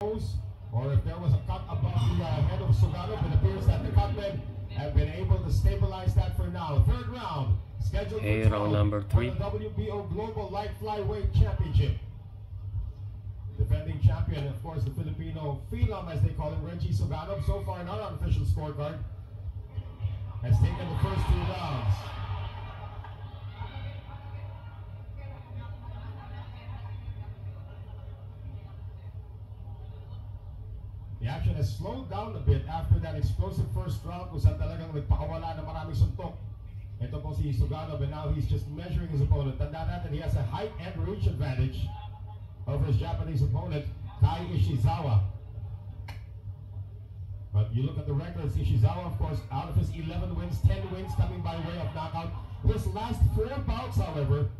or if there was a cut above the head of Suganov. It appears that the cutmen have been able to stabilize that for now. Third round, scheduled for round number 3. The WBO Global Light Flyweight Championship. Defending champion, of course, the Filipino phenom, as they call him, Reggie Suganov, so far in our unofficial scorecard, has taken the first 2 rounds. The action has slowed down a bit after that explosive first round kung saan talagang nagpakawala na maraming suntok. Ito po si Suganov, and now he's just measuring his opponent. Tanda natin, he has a height and reach advantage over his Japanese opponent, Tai Ishizawa. But you look at the records, Ishizawa, of course, out of his 11 wins, 10 wins coming by way of knockout. His last 4 bouts, however,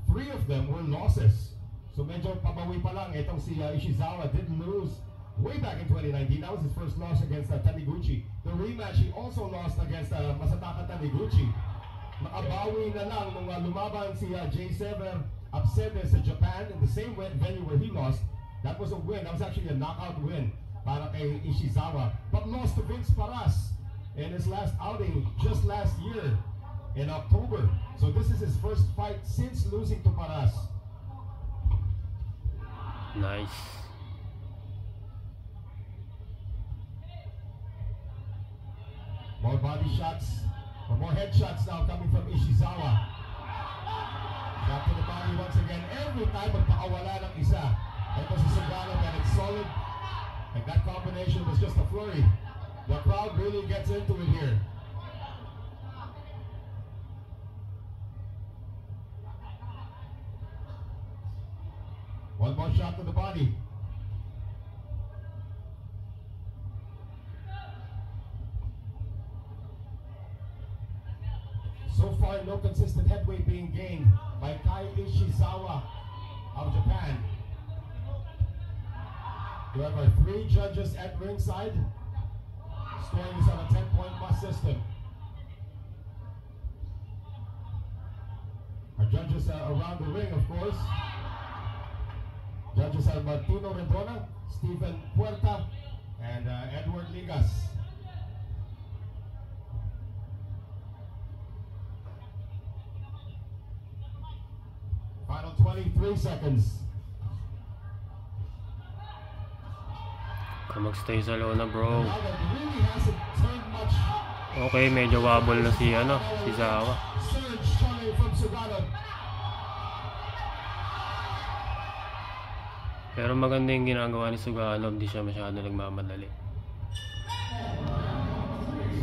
3 of them were losses. So medyo pabawi pa lang. Itong si Ishizawa did lose way back in 2019. That was his first loss against Taniguchi. The rematch, he also lost against Masataka Taniguchi. Nakabawi na lang nung lumaban si J7 Upsete sa Japan in the same venue where he lost. That was a win. That was actually a knockout win para kay Ishizawa. But lost to Vince Paras in his last outing just last year in October. So this is his first fight since losing to Paras. Nice. More body shots, or more headshots now coming from Ishizawa. Shot to the body once again. Every time magpakawala ng isa. Ito si Suganov, and it's solid. And that combination was just a flurry. The crowd really gets into it here. One more shot to the body. So far, no consistent headway being gained by Tai Ishizawa of Japan. We have our 3 judges at ringside. Scoring is on a 10-point must system. Our judges are around the ring, of course. Judges are Martino Rendona, Stephen Puerta, and Edward Ligas. Final 23 seconds. Mag-stay sa lona, bro. Now that really hasn't turned much. Okay, medyo wobble na si Zawa. Surge coming from Suganov. Pero maganda yung ginagawa ni Suganov, hindi siya masyado nagmamadali.